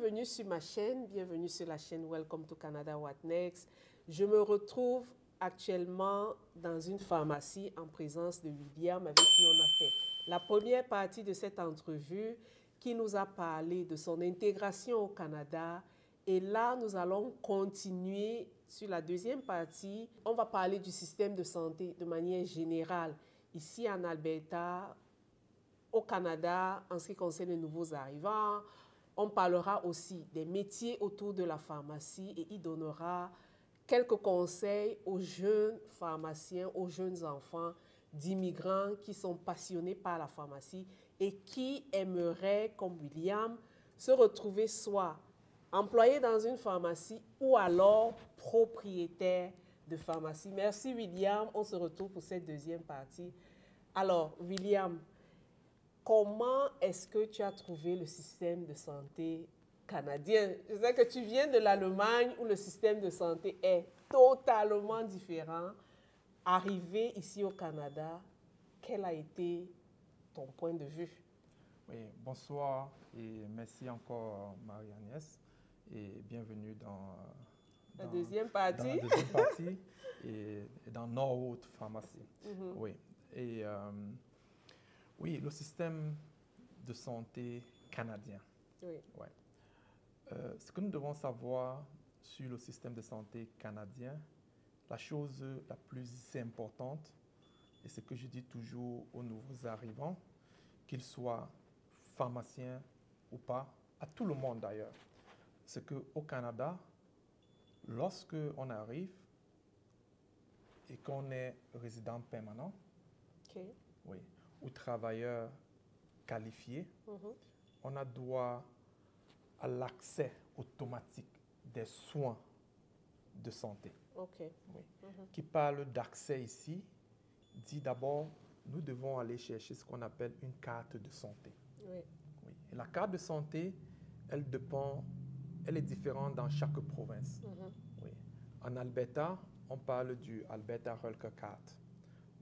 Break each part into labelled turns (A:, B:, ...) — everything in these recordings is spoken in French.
A: bienvenue sur ma chaîne, bienvenue sur la chaîne Welcome to Canada What Next. Je me retrouve actuellement dans une pharmacie en présence de William avec qui on a fait la première partie de cette entrevue qui nous a parlé de son intégration au Canada. Et là, nous allons continuer sur la deuxième partie. On va parler du système de santé de manière générale ici en Alberta, au Canada, en ce qui concerne les nouveaux arrivants. On parlera aussi des métiers autour de la pharmacie et il donnera quelques conseils aux jeunes pharmaciens, aux jeunes enfants d'immigrants qui sont passionnés par la pharmacie et qui aimeraient, comme William, se retrouver soit employés dans une pharmacie ou alors propriétaires de pharmacie. Merci William, on se retrouve pour cette deuxième partie. Alors William, comment est-ce que tu as trouvé le système de santé canadien? Je sais que tu viens de l'Allemagne où le système de santé est totalement différent. Arrivé ici au Canada, quel a été ton point de vue?
B: Oui, bonsoir et merci encore Marie-Agnès et bienvenue dans
A: la deuxième partie.
B: Et dans notre pharmacie. Oui, et oui, le système de santé canadien.
A: Oui.
B: Ouais. Ce que nous devons savoir sur le système de santé canadien, la chose la plus importante, et ce que je dis toujours aux nouveaux arrivants, qu'ils soient pharmaciens ou pas, à tout le monde d'ailleurs, c'est qu'au Canada, lorsque on arrive et qu'on est résident permanent, oui, ou travailleur qualifié, on a droit à l'accès automatique des soins de santé.
A: Oui.
B: Qui parle d'accès ici, dit d'abord, nous devons aller chercher ce qu'on appelle une carte de santé.
A: Oui.
B: Et la carte de santé, elle est différente dans chaque province. Oui. En Alberta, on parle du Alberta Health Card.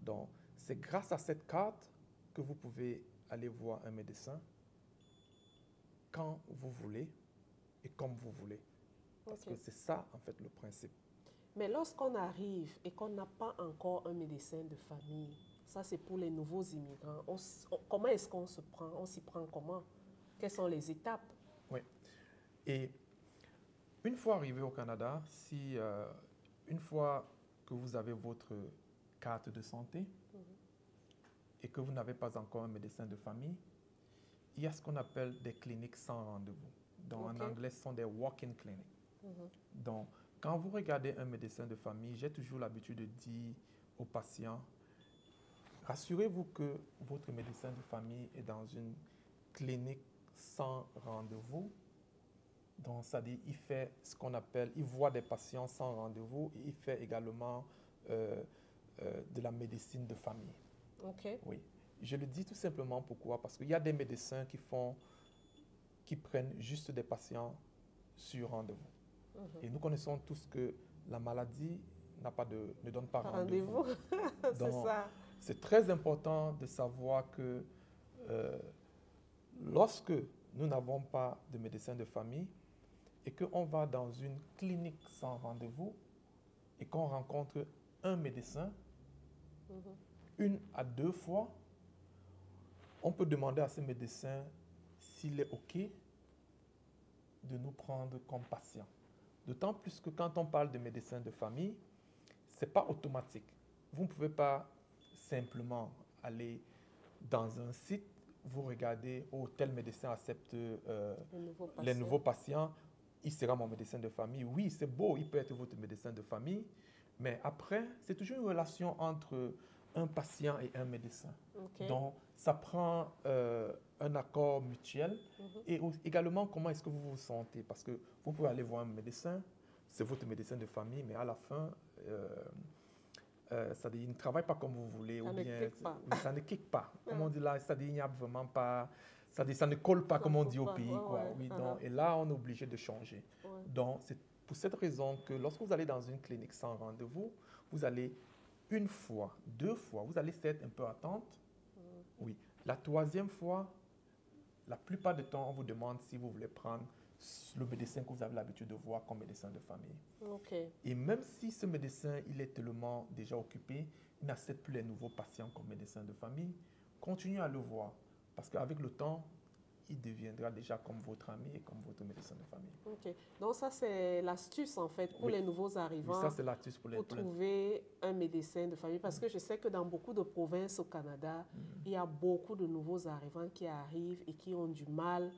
B: Donc, c'est grâce à cette carte que vous pouvez aller voir un médecin quand vous voulez et comme vous voulez. Parce que c'est ça, en fait, le principe.
A: Mais lorsqu'on arrive et qu'on n'a pas encore un médecin de famille, ça c'est pour les nouveaux immigrants, comment est-ce qu'on se prend? On s'y prend comment? Quelles sont les étapes?
B: Oui. Et une fois arrivé au Canada, une fois que vous avez votre carte de santé et que vous n'avez pas encore un médecin de famille, il y a ce qu'on appelle des cliniques sans rendez-vous. Donc, en anglais, ce sont des walk-in clinics. Donc, quand vous regardez un médecin de famille, j'ai toujours l'habitude de dire aux patients, rassurez-vous que votre médecin de famille est dans une clinique sans rendez-vous. Donc, c'est-à-dire, il fait ce qu'on appelle, il voit des patients sans rendez-vous et il fait également de la médecine de famille. Oui. Je le dis tout simplement pourquoi? Parce qu'il y a des médecins qui prennent juste des patients sur rendez-vous. Et nous connaissons tous que la maladie ne donne pas rendez-vous.
A: C'est ça.
B: C'est très important de savoir que lorsque nous n'avons pas de médecin de famille et qu'on va dans une clinique sans rendez-vous et qu'on rencontre un médecin, 1 à 2 fois, on peut demander à ce médecin s'il est OK de nous prendre comme patient. D'autant plus que quand on parle de médecin de famille, ce n'est pas automatique. Vous ne pouvez pas simplement aller dans un site, vous regardez, oh, tel médecin accepte les nouveaux patients, il sera mon médecin de famille. Oui, c'est beau, il peut être votre médecin de famille, mais après, c'est toujours une relation entre un patient et un médecin. Donc, ça prend un accord mutuel et également comment est-ce que vous vous sentez. Parce que vous pouvez aller voir un médecin, c'est votre médecin de famille, mais à la fin, c'est-à-dire, il ne travaille pas comme vous voulez. Ça ne kick pas. Comme on dit là, c'est-à-dire, il n'y a vraiment pas... C'est-à-dire, ça ne colle pas, comme on dit au pays. Donc, et là, on est obligé de changer. Donc, c'est pour cette raison que lorsque vous allez dans une clinique sans rendez-vous, vous allez 1 fois, 2 fois, vous allez peut-être un peu attendre. Oui. La 3e fois, la plupart du temps, on vous demande si vous voulez prendre le médecin que vous avez l'habitude de voir comme médecin de famille.
A: OK.
B: Et même si ce médecin, il est tellement déjà occupé, il n'accepte plus les nouveaux patients comme médecin de famille, continuez à le voir. Parce qu'avec le temps, il deviendra déjà comme votre ami et comme votre médecin de famille.
A: OK. Donc ça, c'est l'astuce, en fait, pour
B: Oui.
A: les nouveaux
B: Oui,
A: arrivants,
B: ça, c'est l'astuce pour les...
A: pour trouver un médecin de famille. Parce que je sais que dans beaucoup de provinces au Canada, il y a beaucoup de nouveaux arrivants qui arrivent et qui ont du mal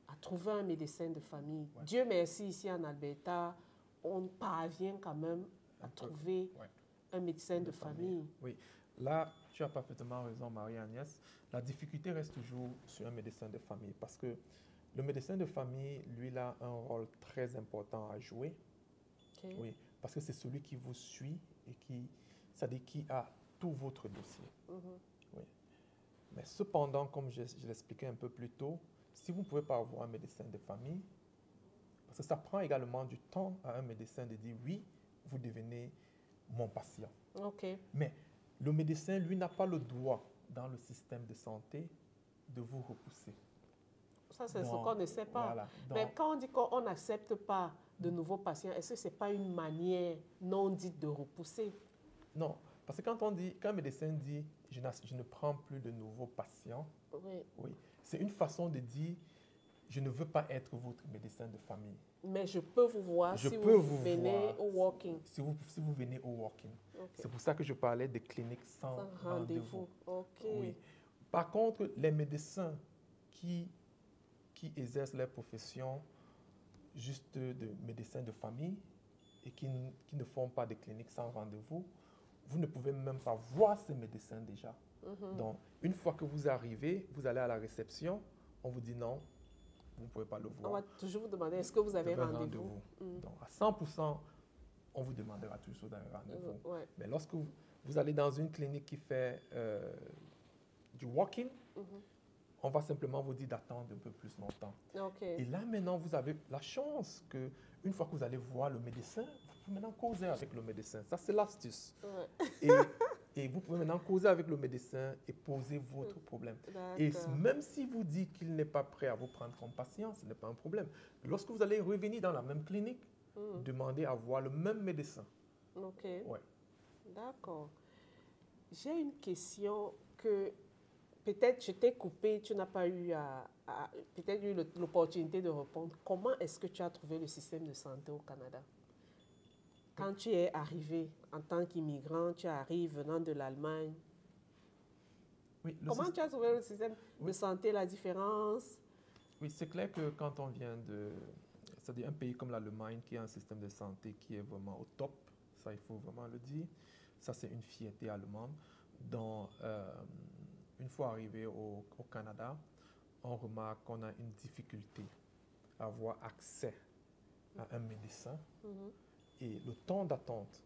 A: à trouver un médecin de famille.
B: Ouais.
A: Dieu merci, ici en Alberta, on parvient quand même à trouver
B: ouais.
A: un médecin de famille.
B: Oui, là, tu as parfaitement raison, Marie-Agnès. La difficulté reste toujours sur un médecin de famille parce que le médecin de famille, lui, il a un rôle très important à jouer.
A: OK.
B: Oui, parce que c'est celui qui vous suit et c'est-à-dire qui a tout votre dossier. Oui. Mais cependant, comme je l'expliquais un peu plus tôt, si vous ne pouvez pas avoir un médecin de famille, parce que ça prend également du temps à un médecin de dire oui, vous devenez mon patient.
A: OK.
B: Mais le médecin, lui, n'a pas le droit dans le système de santé de vous repousser.
A: Ça, c'est ce qu'on ne sait pas.
B: Voilà,
A: Mais quand on dit qu'on n'accepte pas de nouveaux patients, est-ce que ce n'est pas une manière non dite de repousser?
B: Non, parce que quand un médecin dit je ne prends plus de nouveaux patients,
A: Oui.
B: oui, c'est une façon de dire je ne veux pas être votre médecin de famille.
A: Mais je peux vous voir
B: Je
A: si
B: peux
A: vous
B: vous
A: venez
B: voir
A: au walking.
B: Si vous venez au walking.
A: OK.
B: C'est pour ça que je parlais de cliniques sans
A: Sans
B: rendez-vous.
A: OK.
B: Oui. Par contre, les médecins qui exercent leur profession juste de médecins de famille et qui ne font pas de cliniques sans rendez-vous, vous ne pouvez même pas voir ces médecins déjà. Donc, une fois que vous arrivez, vous allez à la réception, on vous dit non, vous ne pouvez pas le
A: On
B: voir.
A: va toujours vous demander, est-ce que vous avez
B: Vous avez
A: rendez-vous?
B: Donc, à 100%, on vous demandera toujours d'un rendez-vous.
A: Ouais.
B: Mais lorsque vous allez dans une clinique qui fait du walk-in, on va simplement vous dire d'attendre un peu plus longtemps.
A: OK.
B: Et là, maintenant, vous avez la chance qu'une fois que vous allez voir le médecin, vous pouvez maintenant causer avec le médecin. Ça, c'est l'astuce.
A: Ouais.
B: Et vous pouvez maintenant causer avec le médecin et poser votre problème. Et même si vous dites qu'il n'est pas prêt à vous prendre comme patient, ce n'est pas un problème. Lorsque vous allez revenir dans la même clinique, demandez à voir le même médecin.
A: OK.
B: Ouais.
A: D'accord. J'ai une question que peut-être je t'ai coupé, tu n'as pas eu peut-être eu l'opportunité de répondre. Comment est-ce que tu as trouvé le système de santé au Canada? Quand tu es arrivé en tant qu'immigrant, tu arrives venant de l'Allemagne.
B: Oui,
A: Comment tu as trouvé le système de santé, la différence?
B: Oui, c'est clair que quand on vient c'est-à-dire un pays comme l'Allemagne qui a un système de santé qui est vraiment au top, ça il faut vraiment le dire, ça c'est une fierté allemande. Donc, une fois arrivé au Canada, on remarque qu'on a une difficulté à avoir accès à un médecin et le temps d'attente.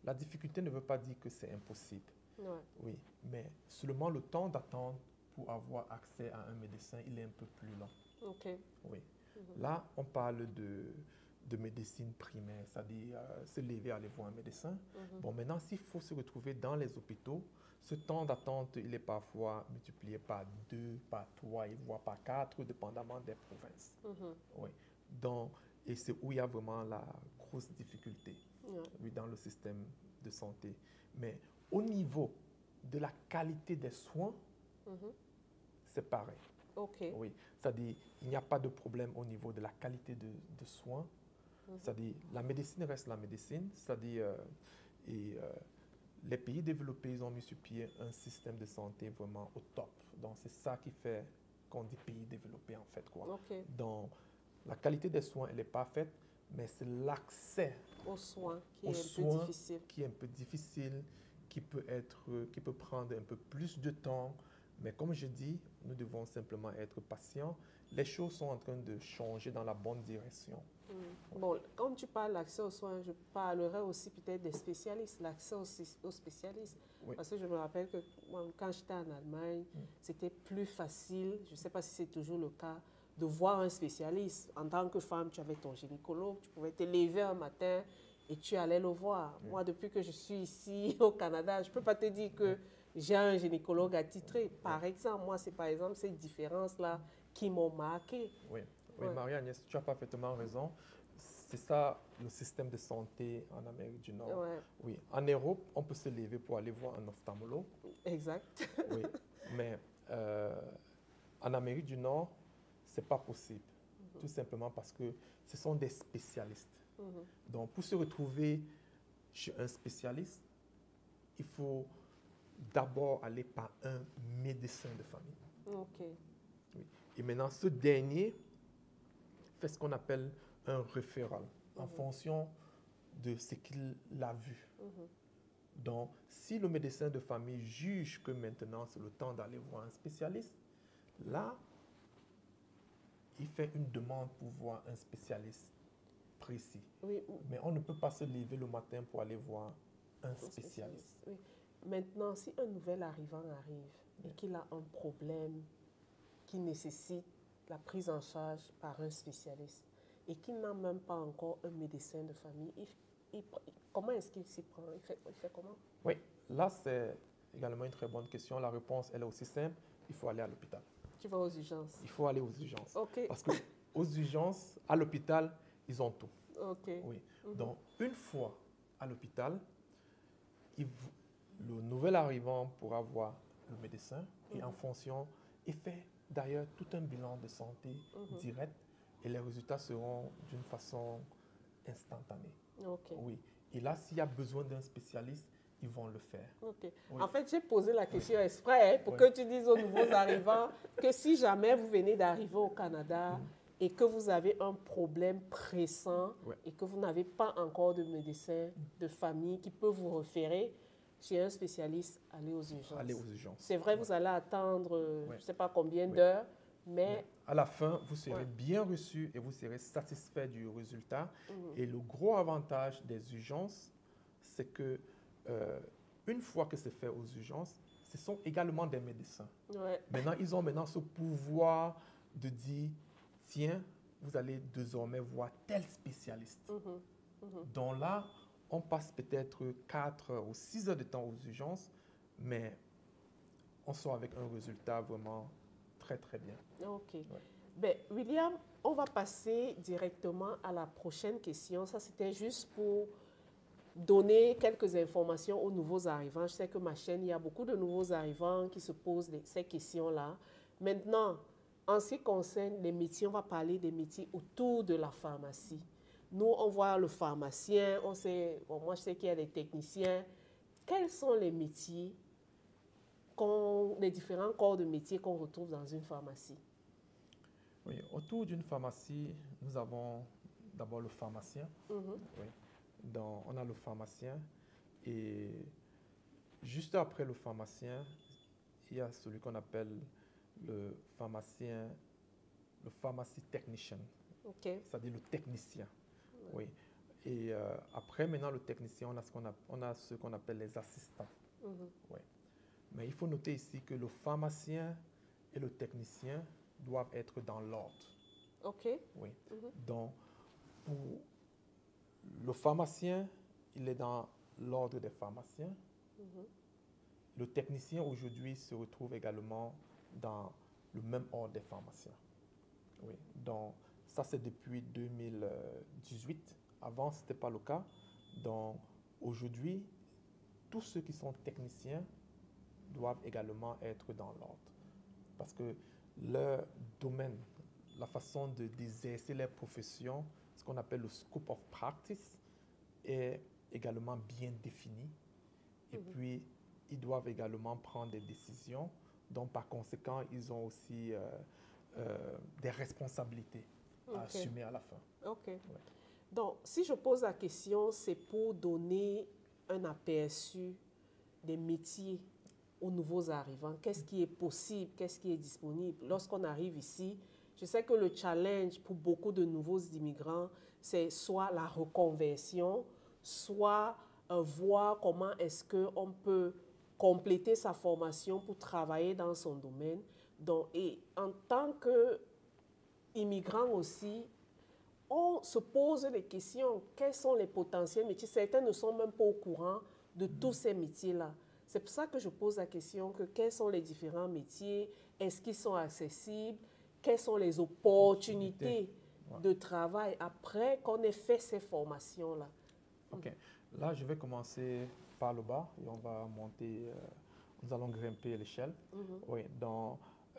B: La difficulté ne veut pas dire que c'est impossible.
A: Ouais.
B: Oui, mais seulement le temps d'attente pour avoir accès à un médecin, il est un peu plus long.
A: OK.
B: Oui. Là, on parle de médecine primaire, c'est-à-dire se lever, aller voir un médecin. Bon, maintenant, s'il faut se retrouver dans les hôpitaux, ce temps d'attente, il est parfois multiplié par 2, par 3, voire par 4, dépendamment des provinces. Oui. Donc, et c'est où il y a vraiment la grosse difficulté oui, dans le système de santé. Mais au niveau de la qualité des soins, c'est pareil.
A: OK.
B: Oui, c'est-à-dire il n'y a pas de problème au niveau de la qualité de soins. C'est-à-dire la médecine reste la médecine. C'est-à-dire les pays développés, ils ont mis sur pied un système de santé vraiment au top. Donc c'est ça qui fait qu'on dit pays développés en fait, quoi.
A: OK.
B: Donc la qualité des soins, elle n'est pas faite, mais c'est l'accès
A: aux soins qui
B: aux
A: est un
B: soins
A: peu difficile.
B: qui est un peu difficile, qui peut prendre un peu plus de temps. Mais comme je dis, nous devons simplement être patients. Les choses sont en train de changer dans la bonne direction.
A: Bon, comme tu parles d'accès aux soins, je parlerai aussi peut-être des spécialistes, l'accès aux spécialistes.
B: Oui.
A: Parce que je me rappelle que moi, quand j'étais en Allemagne, c'était plus facile, je ne sais pas si c'est toujours le cas, de voir un spécialiste. En tant que femme, tu avais ton gynécologue, tu pouvais te lever un matin et tu allais le voir. Moi, depuis que je suis ici au Canada, je ne peux pas te dire que j'ai un gynécologue attitré. Par exemple, moi, c'est par exemple ces différences-là qui m'ont marqué.
B: Oui. Oui, Marie-Agnès, tu as parfaitement raison. C'est ça le système de santé en Amérique du Nord.
A: Ouais.
B: Oui, en Europe, on peut se lever pour aller voir un ophtalmologue.
A: Exact.
B: Oui, mais en Amérique du Nord, ce n'est pas possible. Tout simplement parce que ce sont des spécialistes. Donc, pour se retrouver chez un spécialiste, il faut d'abord aller par un médecin de famille.
A: OK.
B: Oui. Et maintenant, ce dernier fait ce qu'on appelle un référent en fonction de ce qu'il a vu. Donc, si le médecin de famille juge que maintenant c'est le temps d'aller voir un spécialiste, là, il fait une demande pour voir un spécialiste précis.
A: Oui.
B: Mais on ne peut pas se lever le matin pour aller voir un spécialiste.
A: Oui. Maintenant, si un nouvel arrivant arrive et qu'il a un problème qui nécessite la prise en charge par un spécialiste et qu'il n'a même pas encore un médecin de famille, comment est-ce qu'il s'y prend? Il fait comment?
B: Oui, là, c'est également une très bonne question. La réponse, elle est aussi simple. Il faut aller à l'hôpital.
A: Tu vas aux urgences?
B: Il faut aller aux urgences.
A: OK.
B: Parce qu'aux urgences, à l'hôpital, ils ont tout.
A: OK.
B: Oui. Donc, une fois à l'hôpital, le nouvel arrivant pourra voir le médecin et en fonction, il fait d'ailleurs tout un bilan de santé direct et les résultats seront d'une façon instantanée.
A: OK.
B: Oui. Et là, s'il y a besoin d'un spécialiste, ils vont le faire.
A: OK.
B: Oui.
A: En fait, j'ai posé la question exprès pour que tu dises aux nouveaux arrivants que si jamais vous venez d'arriver au Canada et que vous avez un problème pressant et que vous n'avez pas encore de médecin de famille qui peut vous référer chez un spécialiste, allez aux urgences.
B: Allez aux urgences.
A: C'est vrai, vous allez attendre je ne sais pas combien d'heures, mais
B: à la fin, vous serez bien reçu et vous serez satisfait du résultat. Et le gros avantage des urgences, c'est que une fois que c'est fait aux urgences, ce sont également des médecins. Maintenant, ils ont ce pouvoir de dire, tiens, vous allez désormais voir tel spécialiste. Donc là, on passe peut-être 4 ou 6 heures de temps aux urgences, mais on sort avec un résultat vraiment très, très bien.
A: OK. Ben, William, on va passer directement à la prochaine question. Ça, c'était juste pour donner quelques informations aux nouveaux arrivants. Je sais que ma chaîne, il y a beaucoup de nouveaux arrivants qui se posent ces questions-là. Maintenant, en ce qui concerne les métiers, on va parler des métiers autour de la pharmacie. Nous, on voit le pharmacien, on sait, moi je sais qu'il y a des techniciens. Quels sont les métiers, les différents corps de métiers qu'on retrouve dans une pharmacie?
B: Oui, autour d'une pharmacie, nous avons d'abord le pharmacien. Oui. Donc, on a le pharmacien et juste après le pharmacien, il y a celui qu'on appelle le pharmacien, le pharmacie technicien. C'est-à-dire le technicien. Oui. Et après, maintenant, le technicien, on a ce qu'on appelle les assistants. Oui. Mais il faut noter ici que le pharmacien et le technicien doivent être dans l'ordre.
A: OK.
B: Oui. Donc, pour le pharmacien, il est dans l'ordre des pharmaciens. Le technicien, aujourd'hui, se retrouve également dans le même ordre des pharmaciens. Oui. Donc, ça, c'est depuis 2018. Avant, ce n'était pas le cas. Donc, aujourd'hui, tous ceux qui sont techniciens doivent également être dans l'ordre. Parce que leur domaine, la façon d'exercer leur profession, ce qu'on appelle le scope of practice, est également bien défini. Et puis, ils doivent également prendre des décisions. Donc, par conséquent, ils ont aussi des responsabilités à assumer à la fin.
A: OK. Ouais. Donc, si je pose la question, c'est pour donner un aperçu des métiers aux nouveaux arrivants. Qu'est-ce qui est possible? Qu'est-ce qui est disponible? Lorsqu'on arrive ici, je sais que le challenge pour beaucoup de nouveaux immigrants, c'est soit la reconversion, soit voir comment est-ce qu'on peut compléter sa formation pour travailler dans son domaine. Donc, et en tant qu'immigrant aussi, on se pose des questions. Quels sont les potentiels métiers? Certains ne sont même pas au courant de tous ces métiers-là. C'est pour ça que je pose la question que quels sont les différents métiers? Est-ce qu'ils sont accessibles? quelles sont les opportunités
B: Ouais.
A: de travail après qu'on ait fait ces formations-là?
B: OK. Là, je vais commencer par le bas et on va monter, nous allons grimper l'échelle. Oui,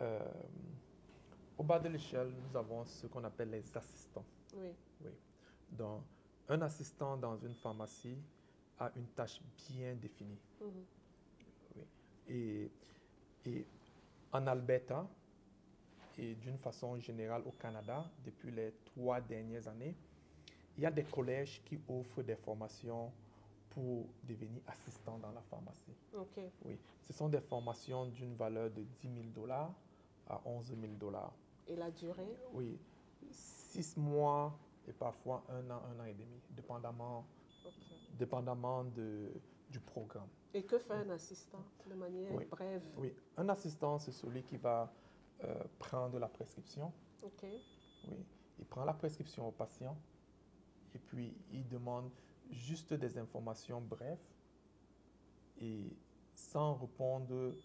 B: euh, au bas de l'échelle, nous avons ce qu'on appelle les assistants.
A: Oui.
B: Oui. Donc, un assistant dans une pharmacie a une tâche bien définie. Oui. Et en Alberta, et d'une façon générale au Canada, depuis les 3 dernières années, il y a des collèges qui offrent des formations pour devenir assistant dans la pharmacie.
A: OK.
B: Oui, ce sont des formations d'une valeur de 10 000 dollars à 11 000 dollars.
A: Et la durée?
B: Oui, 6 mois et parfois 1 an et demi, dépendamment du programme.
A: Et que fait un assistant de manière
B: Oui.
A: brève?
B: Oui, un assistant, c'est celui qui va prendre la prescription.
A: OK.
B: Oui, il prend la prescription au patient et puis il demande juste des informations brèves et sans répondre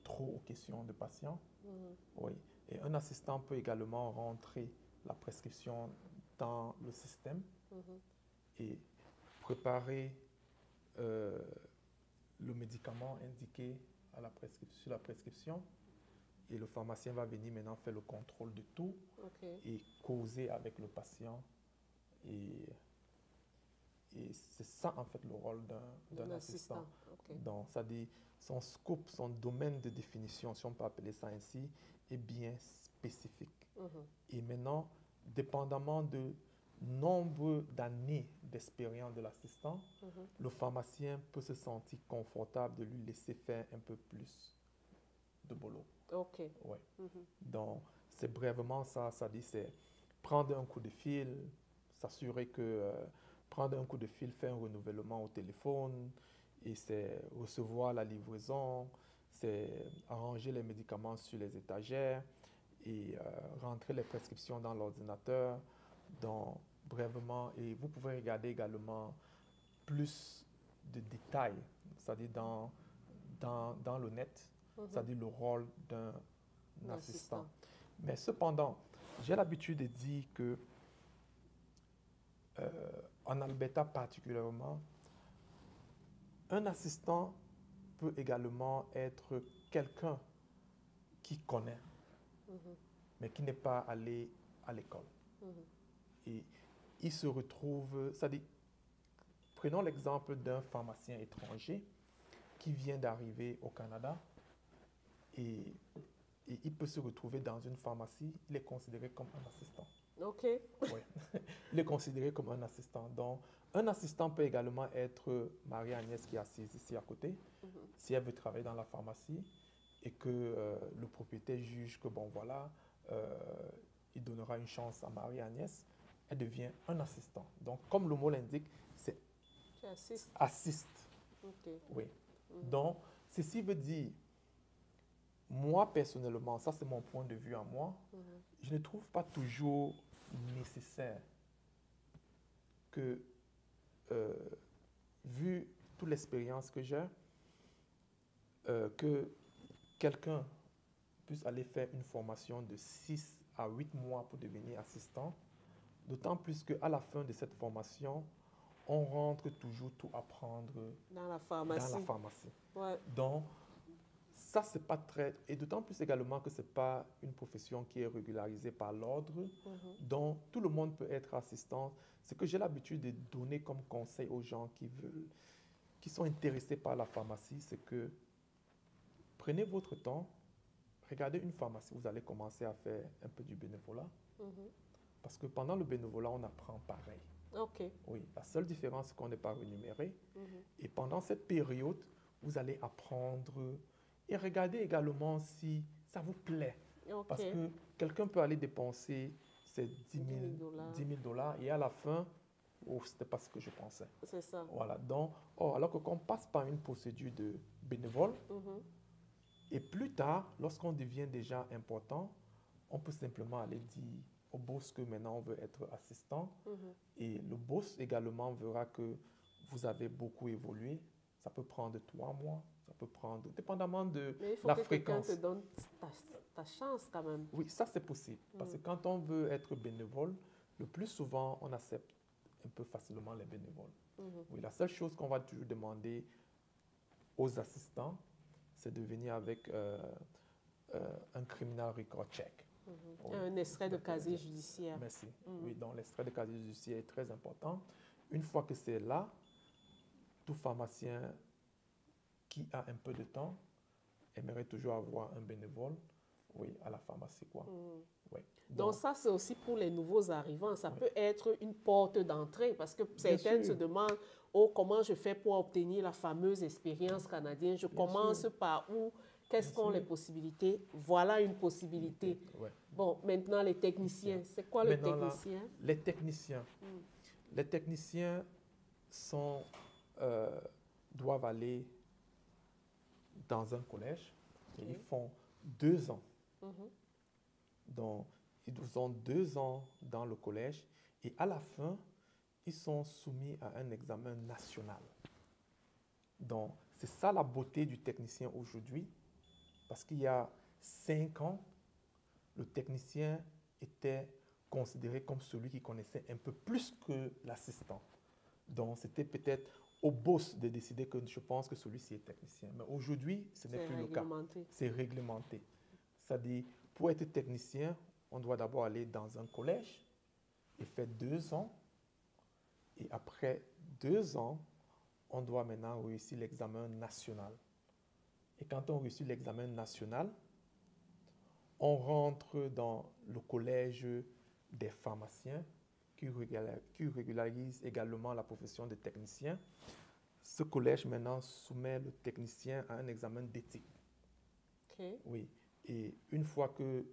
B: trop aux questions du patient. Oui. Et un assistant peut également rentrer la prescription dans le système et préparer le médicament indiqué à sur la prescription. Et le pharmacien va venir maintenant faire le contrôle de tout et causer avec le patient. Et c'est ça, en fait, le rôle d'un assistant. Donc, ça dit, son scope, son domaine de définition, si on peut appeler ça ainsi, est bien spécifique. Et maintenant, dépendamment du nombre d'années d'expérience de l'assistant, le pharmacien peut se sentir confortable de lui laisser faire un peu plus de boulot.
A: OK.
B: Ouais. Donc, c'est brièvement ça. Ça dit, c'est prendre un coup de fil, s'assurer que prendre un coup de fil, faire un renouvellement au téléphone, et c'est recevoir la livraison, c'est arranger les médicaments sur les étagères et rentrer les prescriptions dans l'ordinateur. Donc, brièvement, et vous pouvez regarder également plus de détails, c'est-à-dire dans le net, c'est-à-dire le rôle d'un assistant. Mais cependant, j'ai l'habitude de dire que en Alberta particulièrement, un assistant peut également être quelqu'un qui connaît, mais qui n'est pas allé à l'école. Et il se retrouve, c'est-à-dire, prenons l'exemple d'un pharmacien étranger qui vient d'arriver au Canada et il peut se retrouver dans une pharmacie, il est considéré comme un assistant.
A: OK.
B: Oui, il est considéré comme un assistant. Donc, un assistant peut également être Marie-Agnès qui est assise ici à côté, si elle veut travailler dans la pharmacie et que le propriétaire juge que, bon, voilà, il donnera une chance à Marie-Agnès, elle devient un assistant. Donc, comme le mot l'indique, c'est assiste.
A: Okay.
B: Oui. Donc, ceci veut dire, moi personnellement, ça c'est mon point de vue à moi, je ne trouve pas toujours nécessaire que, vu toute l'expérience que j'ai, que quelqu'un puisse aller faire une formation de 6 à 8 mois pour devenir assistant, d'autant plus qu'à la fin de cette formation, on rentre toujours tout apprendre
A: dans la pharmacie. Ouais.
B: Donc, ça, c'est pas très... Et d'autant plus également que ce n'est pas une profession qui est régularisée par l'ordre. Donc, tout le monde peut être assistant. Ce que j'ai l'habitude de donner comme conseil aux gens qui sont intéressés par la pharmacie, c'est que prenez votre temps, regardez une pharmacie, vous allez commencer à faire un peu du bénévolat. Parce que pendant le bénévolat, on apprend pareil.
A: OK.
B: Oui, la seule différence, c'est qu'on n'est pas rémunéré. Et pendant cette période, vous allez apprendre et regardez également si ça vous plaît.
A: Okay.
B: Parce que quelqu'un peut aller dépenser ces 10 000 dollars et à la fin, oh, ce n'était pas ce que je pensais.
A: C'est ça.
B: Voilà. Donc, alors que quand on passe par une procédure de bénévole, et plus tard, lorsqu'on devient déjà important, on peut simplement aller dire au boss que maintenant on veut être assistant. Et le boss également verra que vous avez beaucoup évolué. ça peut prendre 3 mois, ça peut prendre, dépendamment de
A: Mais il faut
B: la
A: que quelqu'un
B: fréquence.
A: te donne ta chance quand même.
B: Oui, ça c'est possible. Parce que quand on veut être bénévole, le plus souvent, on accepte un peu facilement les bénévoles. Oui, la seule chose qu'on va toujours demander aux assistants, c'est de venir avec un criminal record check. Oui.
A: Un extrait de casier
B: Donc,
A: judiciaire.
B: merci. Oui, donc l'extrait de casier judiciaire est très important. Une fois que c'est là, tout pharmacien qui a un peu de temps aimerait toujours avoir un bénévole, oui, à la pharmacie, quoi. Oui.
A: Donc ça, c'est aussi pour les nouveaux arrivants. Ça
B: Oui.
A: peut être une porte d'entrée parce que
B: Bien
A: certaines se
B: sûr.
A: demandent, oh, comment je fais pour obtenir la fameuse expérience canadienne? Je commence
B: sûr.
A: par où? Quelles
B: Bien
A: sont les
B: sûr.
A: possibilités? Voilà une possibilité.
B: Ouais.
A: Bon, maintenant les techniciens. C'est quoi le
B: Maintenant, là,
A: technicien?
B: les techniciens. Les techniciens sont, doivent aller dans un collège et ils font 2 ans. Donc, ils ont 2 ans dans le collège et à la fin, ils sont soumis à un examen national. Donc, c'est ça la beauté du technicien aujourd'hui, parce qu'il y a 5 ans, le technicien était considéré comme celui qui connaissait un peu plus que l'assistant. Donc, c'était peut-être au boss de décider que je pense que celui-ci est technicien. Mais aujourd'hui, ce n'est plus le cas. C'est réglementé. C'est-à-dire, pour être technicien, on doit d'abord aller dans un collège et faire 2 ans. Et après 2 ans, on doit maintenant réussir l'examen national. Et quand on réussit l'examen national, on rentre dans le collège des pharmaciens qui régularise également la profession de technicien. Ce collège maintenant soumet le technicien à un examen d'éthique.
A: Okay.
B: Oui. Et une fois que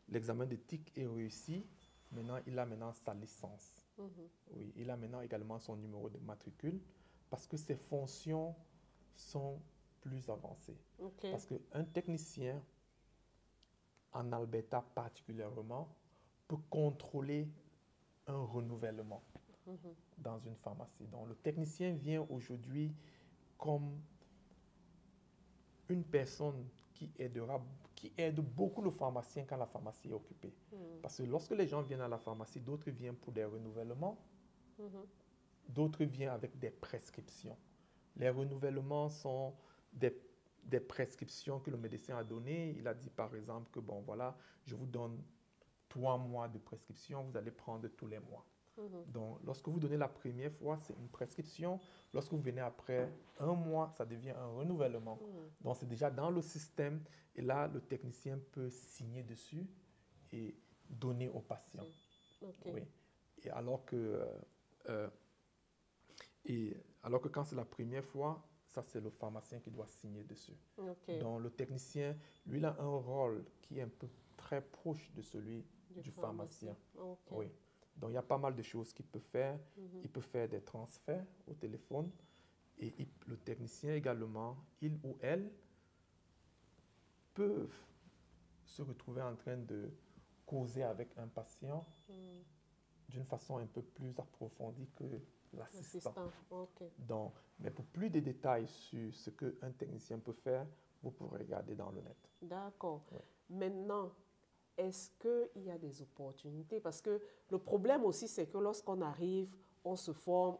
B: l'examen d'éthique est réussi, maintenant il a maintenant sa licence. Oui, il a maintenant également son numéro de matricule parce que ses fonctions sont plus avancées.
A: Okay.
B: Parce qu'un technicien, en Alberta particulièrement, peut contrôler un renouvellement dans une pharmacie. Donc, le technicien vient aujourd'hui comme une personne qui aide beaucoup le pharmacien quand la pharmacie est occupée. Parce que lorsque les gens viennent à la pharmacie, d'autres viennent pour des renouvellements, d'autres viennent avec des prescriptions. Les renouvellements sont des prescriptions que le médecin a données. Il a dit par exemple que, bon voilà, je vous donne 3 mois de prescription, vous allez prendre tous les mois. Donc, lorsque vous donnez la première fois, c'est une prescription. Lorsque vous venez après 1 mois, ça devient un renouvellement. Donc, c'est déjà dans le système. Et là, le technicien peut signer dessus et donner au patient.
A: Okay.
B: Oui. Et alors que quand c'est la première fois, ça, c'est le pharmacien qui doit signer dessus.
A: Okay.
B: Donc, le technicien, lui, il a un rôle qui est un peu très proche de celui du pharmacien.
A: Okay.
B: Oui. Donc, il y a pas mal de choses qu'il peut faire. Il peut faire des transferts au téléphone. Et le technicien également, il ou elle, peuvent se retrouver en train de causer avec un patient d'une façon un peu plus approfondie que l'assistant.
A: Okay.
B: Donc, mais pour plus de détails sur ce qu'un technicien peut faire, vous pourrez regarder dans le net.
A: D'accord.
B: Ouais.
A: Maintenant, est-ce qu'il y a des opportunités? Parce que le problème aussi, c'est que lorsqu'on arrive, on se forme.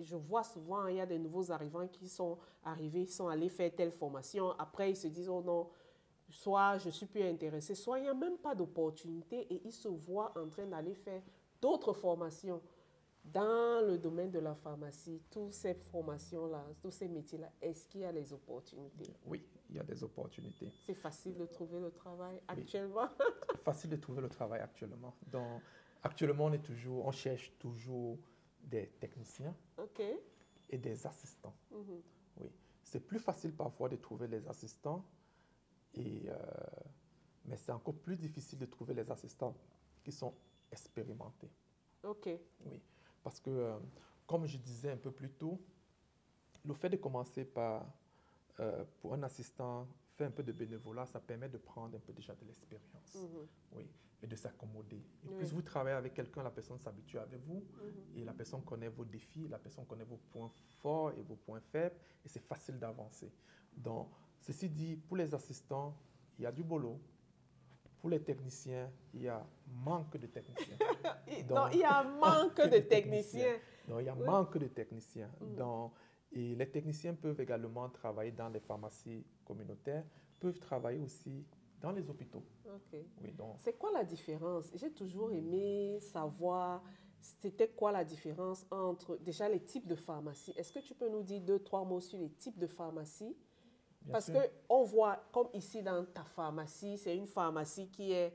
A: Je vois souvent, il y a des nouveaux arrivants qui sont arrivés, qui sont allés faire telle formation. Après, ils se disent, oh non, soit je suis plus intéressé, soit il n'y a même pas d'opportunité et ils se voient en train d'aller faire d'autres formations. Dans le domaine de la pharmacie, toutes ces formations-là, tous ces métiers-là, est-ce qu'il y a des opportunités?
B: Oui, il y a des opportunités.
A: C'est facile de trouver le travail actuellement?
B: Facile de trouver le travail actuellement. Donc, actuellement, on cherche toujours des techniciens et des assistants. Oui. C'est plus facile parfois de trouver les assistants, mais c'est encore plus difficile de trouver les assistants qui sont expérimentés.
A: OK.
B: Oui. Parce que, comme je disais un peu plus tôt, le fait de commencer par, pour un assistant, fait un peu de bénévolat, ça permet de prendre un peu déjà de l'expérience. Oui, et de s'accommoder. Et plus vous travaillez avec quelqu'un, la personne s'habitue avec vous et la personne connaît vos défis, la personne connaît vos points forts et vos points faibles et c'est facile d'avancer. Donc, ceci dit, pour les assistants, il y a du boulot. Pour les techniciens, il y a manque de techniciens.
A: Non, il y a un manque de techniciens.
B: Donc, il y a manque de techniciens. Donc, et les techniciens peuvent également travailler dans les pharmacies communautaires, peuvent travailler aussi dans les hôpitaux.
A: Okay.
B: Oui, donc,
A: c'est quoi la différence? J'ai toujours aimé savoir, c'était quoi la différence entre déjà les types de pharmacies. Est-ce que tu peux nous dire 2-3 mots sur les types de pharmacies? Parce qu'on voit, comme ici dans ta pharmacie, c'est une pharmacie qui est...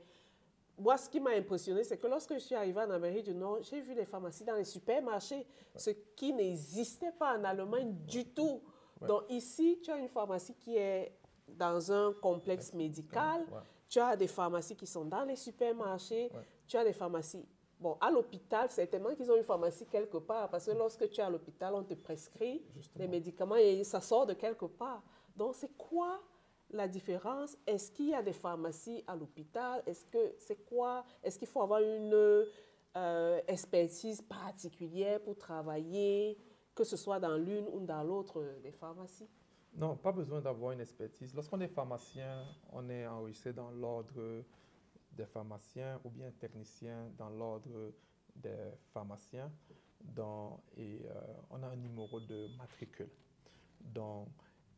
A: Moi, ce qui m'a impressionné, c'est que lorsque je suis arrivée en Amérique du Nord, j'ai vu les pharmacies dans les supermarchés, ce qui n'existait pas en Allemagne du tout. Donc ici, tu as une pharmacie qui est dans un complexe médical, tu as des pharmacies qui sont dans les supermarchés, tu as des pharmacies... Bon, à l'hôpital, certainement qu'ils ont une pharmacie quelque part, parce que lorsque tu es à l'hôpital, on te prescrit des médicaments et ça sort de quelque part. Donc, c'est quoi la différence? Est-ce qu'il y a des pharmacies à l'hôpital? Est-ce qu'il faut avoir une expertise particulière pour travailler, que ce soit dans l'une ou dans l'autre des pharmacies?
B: Non, pas besoin d'avoir une expertise. Lorsqu'on est pharmacien, on est enregistré dans l'ordre des pharmaciens ou bien technicien dans l'ordre des pharmaciens. On a un numéro de matricule.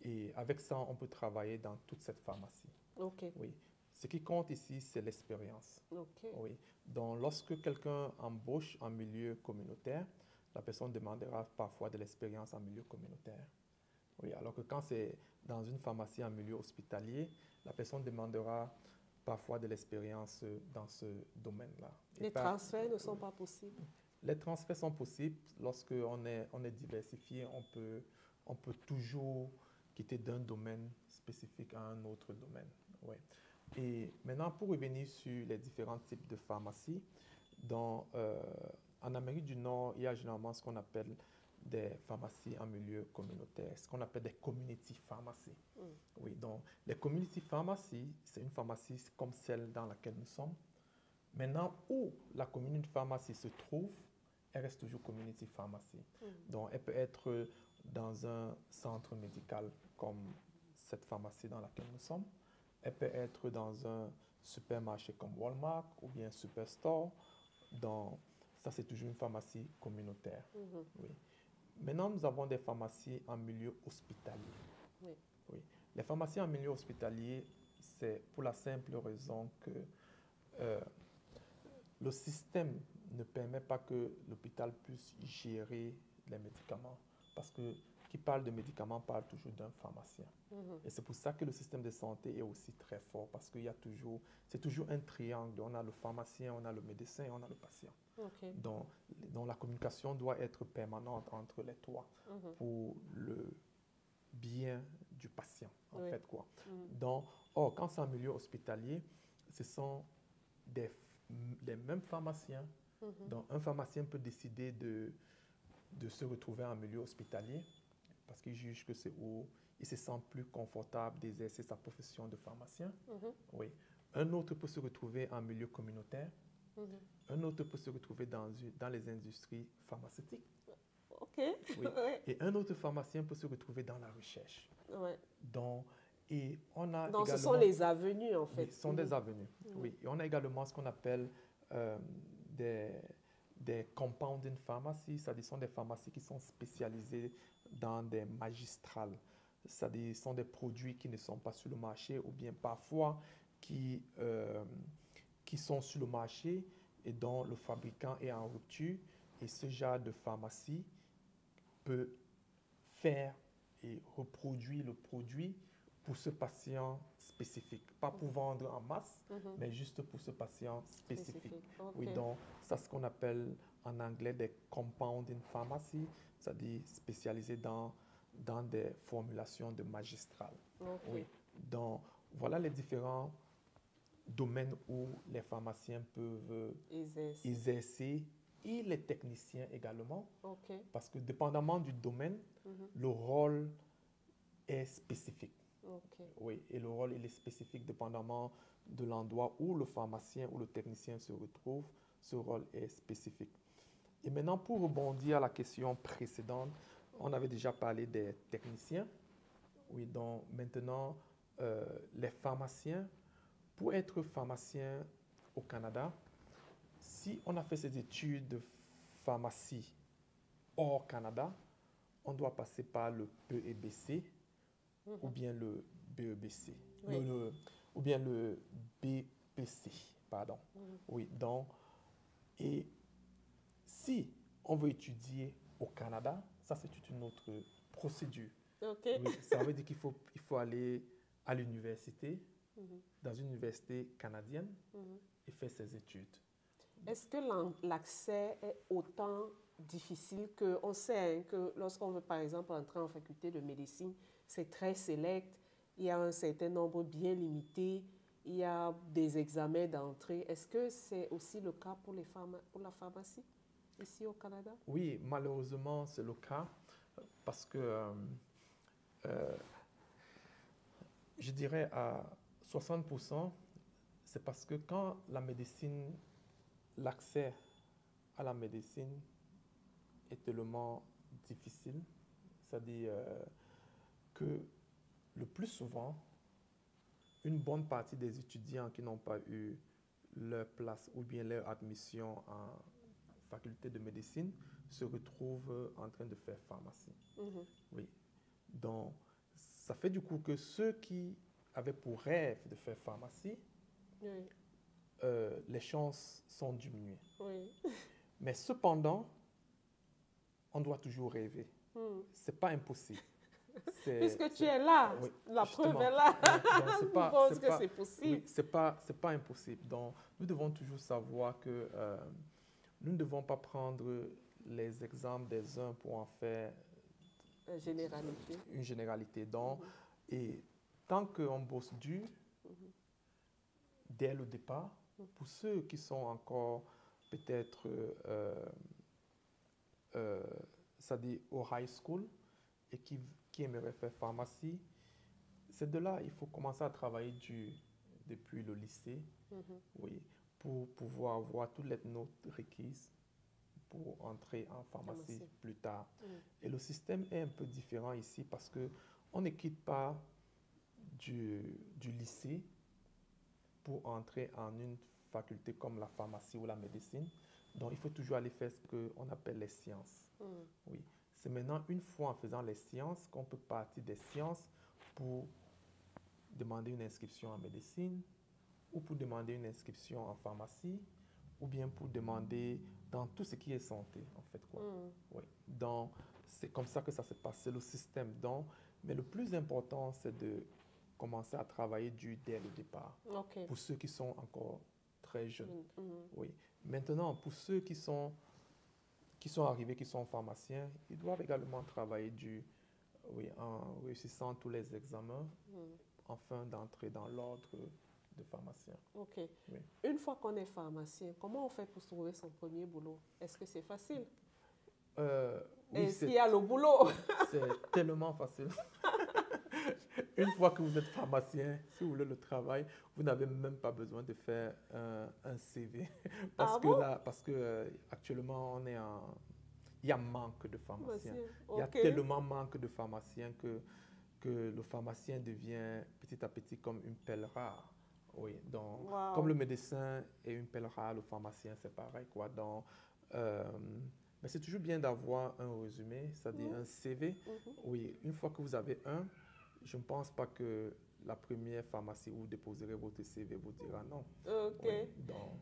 B: Et avec ça, on peut travailler dans toute cette pharmacie.
A: Okay.
B: Oui. Ce qui compte ici, c'est l'expérience.
A: Okay.
B: Oui. Donc, lorsque quelqu'un embauche en milieu communautaire, la personne demandera parfois de l'expérience en milieu communautaire. Oui, alors que quand c'est dans une pharmacie en milieu hospitalier, la personne demandera parfois de l'expérience dans ce domaine-là.
A: Les transferts ne sont pas possibles?
B: Les transferts sont possibles. Lorsqu'on est diversifié, on peut toujours quitter d'un domaine spécifique à un autre domaine. Oui. Et maintenant, pour revenir sur les différents types de pharmacies, en Amérique du Nord, il y a généralement ce qu'on appelle des pharmacies en milieu communautaire, ce qu'on appelle des community pharmacies. Oui, donc les community pharmacies, c'est une pharmacie comme celle dans laquelle nous sommes. Maintenant, où la community pharmacie se trouve, elle reste toujours community pharmacie. Donc, elle peut être dans un centre médical comme cette pharmacie dans laquelle nous sommes. Elle peut être dans un supermarché comme Walmart ou bien Superstore. Donc, ça, c'est toujours une pharmacie communautaire. Oui. Maintenant, nous avons des pharmacies en milieu hospitalier. Oui. Les pharmacies en milieu hospitalier, c'est pour la simple raison que le système ne permet pas que l'hôpital puisse gérer les médicaments. Parce que qui parle de médicaments parle toujours d'un pharmacien. Et c'est pour ça que le système de santé est aussi très fort. Parce qu'il y a toujours, c'est toujours un triangle. On a le pharmacien, on a le médecin et on a le patient. Okay. Donc, la communication doit être permanente entre les trois pour le bien du patient, en fait, quoi. Donc, quand c'est en milieu hospitalier, ce sont les mêmes pharmaciens. Donc, un pharmacien peut décider de se retrouver en milieu hospitalier parce qu'il juge que c'est où il se sent plus confortable d'exercer sa profession de pharmacien. Oui. Un autre peut se retrouver en milieu communautaire. Un autre peut se retrouver dans les industries pharmaceutiques.
A: OK.
B: Oui. Et un autre pharmacien peut se retrouver dans la recherche. Donc,
A: ce sont les avenues, en fait.
B: Oui, ce sont des avenues. Oui. Et on a également ce qu'on appelle des compounding pharmacies, c'est-à-dire sont des pharmacies qui sont spécialisées dans des magistrales. C'est-à-dire sont des produits qui ne sont pas sur le marché ou bien parfois qui sont sur le marché et dont le fabricant est en rupture. Et ce genre de pharmacie peut faire et reproduire le produit pour ce patient spécifique. Pas pour vendre en masse, mais juste pour ce patient spécifique. Okay. Oui, donc c'est ce qu'on appelle en anglais des compounding pharmacies, c'est-à-dire spécialisées dans des formulations de magistrales. Okay. Oui, donc voilà les différents domaines où les pharmaciens peuvent exercer et les techniciens également. Okay. Parce que dépendamment du domaine, le rôle est spécifique.
A: OK.
B: Oui, et le rôle, il est spécifique dépendamment de l'endroit où le pharmacien ou le technicien se retrouve. Ce rôle est spécifique. Et maintenant, pour rebondir à la question précédente, on avait déjà parlé des techniciens. Oui, donc maintenant, les pharmaciens, pour être pharmacien au Canada, si on a fait ses études de pharmacie hors Canada, on doit passer par le PEBC ou bien le BEBC,
A: Oui.
B: ou bien le BPC, pardon. Oui, donc, et si on veut étudier au Canada, ça c'est une autre procédure.
A: OK.
B: Oui, ça veut dire il faut aller à l'université, dans une université canadienne, et faire ses études.
A: Est-ce que l'accès est autant difficile que, on sait hein, que lorsqu'on veut par exemple entrer en faculté de médecine, c'est très sélect, il y a un certain nombre bien limité, il y a des examens d'entrée. Est-ce que c'est aussi le cas pour pour la pharmacie ici au Canada?
B: Oui, malheureusement, c'est le cas parce que je dirais à 60%, c'est parce que quand la médecine, l'accès à la médecine est tellement difficile, c'est-à-dire que le plus souvent, une bonne partie des étudiants qui n'ont pas eu leur place ou bien leur admission en faculté de médecine se retrouvent en train de faire pharmacie. Oui. Donc, ça fait du coup que ceux qui avaient pour rêve de faire pharmacie,
A: Oui.
B: Les chances sont diminuées.
A: Oui.
B: Mais cependant, on doit toujours rêver. C'est pas impossible.
A: Puisque tu es là,
B: oui,
A: la
B: justement.
A: preuve est là.
B: Donc,
A: Je pense que c'est possible.
B: Oui, c'est pas impossible. Donc, nous devons toujours savoir que nous ne devons pas prendre les exemples des uns pour en faire
A: Généralité.
B: une généralité. Donc, et tant qu'on bosse dur, dès le départ, pour ceux qui sont encore peut-être, c'est-à-dire au high school et qui aimeraient faire pharmacie, c'est de là il faut commencer à travailler dur depuis le lycée, oui, pour pouvoir avoir toutes les notes requises pour entrer en pharmacie plus tard. Et le système est un peu différent ici parce que on ne quitte pas du lycée pour entrer en une faculté comme la pharmacie ou la médecine. Donc, il faut toujours aller faire ce qu'on appelle les sciences. Oui. C'est maintenant, une fois en faisant les sciences, qu'on peut partir des sciences pour demander une inscription en médecine ou pour demander une inscription en pharmacie ou bien pour demander dans tout ce qui est santé, en fait, quoi. Oui. Donc, c'est comme ça que ça se passe. C'est le système. Donc, mais le plus important, c'est de commencer à travailler dur dès le départ.
A: Okay.
B: Pour ceux qui sont encore très jeunes. Oui. Maintenant, pour ceux qui sont arrivés, qui sont pharmaciens, ils doivent également travailler dur, oui, en réussissant tous les examens, afin d'entrer dans l'ordre de pharmacien.
A: OK.
B: Oui.
A: Une fois qu'on est pharmacien, comment on fait pour trouver son premier boulot? Est-ce que c'est facile?
B: Oui,
A: est-ce qu'il y a le boulot?
B: C'est tellement facile. Une fois que vous êtes pharmacien, si vous voulez le travail, vous n'avez même pas besoin de faire un CV. Parce que actuellement, il y a manque de pharmaciens.
A: Okay.
B: Il y a tellement manque de pharmaciens que le pharmacien devient petit à petit comme une pelle rare. Oui, donc, comme le médecin est une pelle rare, le pharmacien, c'est pareil, quoi. Donc, mais c'est toujours bien d'avoir un résumé, c'est-à-dire un CV. Oui, une fois que vous avez un, je ne pense pas que la première pharmacie où vous déposerez votre CV vous dira non.
A: OK.
B: Oui, donc,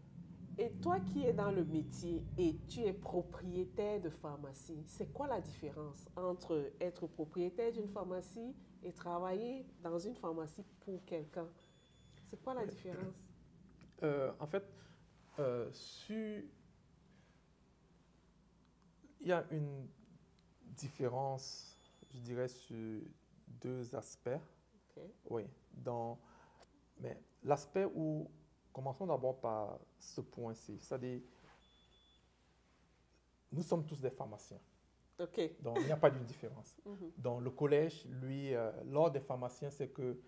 A: et toi qui es dans le métier et tu es propriétaire de pharmacie, c'est quoi la différence entre être propriétaire d'une pharmacie et travailler dans une pharmacie pour quelqu'un? C'est quoi la différence?
B: En fait, il y a une différence, je dirais, sur deux aspects.
A: Okay.
B: Oui, mais l'aspect où, commençons d'abord par ce point-ci, c'est-à-dire, nous sommes tous des pharmaciens.
A: OK.
B: Donc, il n'y a pas de différence.
A: Mhm.
B: Dans le collège, lui, l'ordre des pharmaciens, c'est que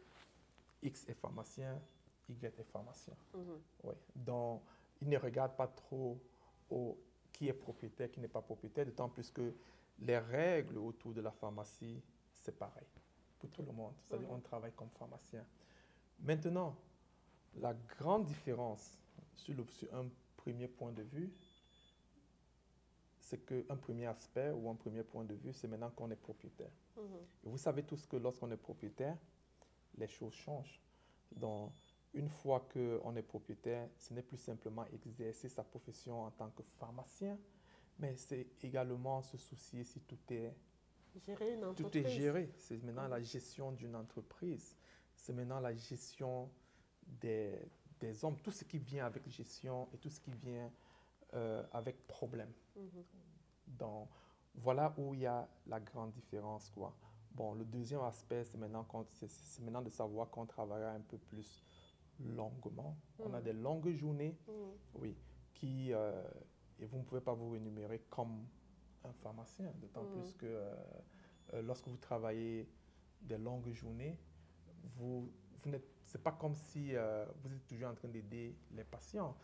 B: X est pharmacien, Y est pharmacien.
A: Mhm.
B: Oui. Donc, il ne regarde pas trop qui est propriétaire, qui n'est pas propriétaire, d'autant plus que les règles autour de la pharmacie, c'est pareil pour tout le monde. C'est-à-dire, on travaille comme pharmacien. Maintenant, la grande différence sur un premier point de vue, c'est qu'un premier aspect ou un premier point de vue, c'est maintenant qu'on est propriétaire.
A: Mhm.
B: Et vous savez tous que lorsqu'on est propriétaire, les choses changent. Donc, une fois qu'on est propriétaire, ce n'est plus simplement exercer sa profession en tant que pharmacien, mais c'est également se soucier si tout est
A: Gérer une
B: tout
A: entreprise.
B: est géré. C'est maintenant la gestion d'une entreprise. C'est maintenant la gestion des hommes. Tout ce qui vient avec gestion et tout ce qui vient avec problème.
A: Mhm.
B: Donc, voilà où il y a la grande différence, quoi. Bon, le deuxième aspect, c'est maintenant de savoir qu'on travaillera un peu plus longuement. On a des longues journées, oui, et vous ne pouvez pas vous rémunérer comme un pharmacien, d'autant plus que lorsque vous travaillez des longues journées, c'est pas comme si vous êtes toujours en train d'aider les patients.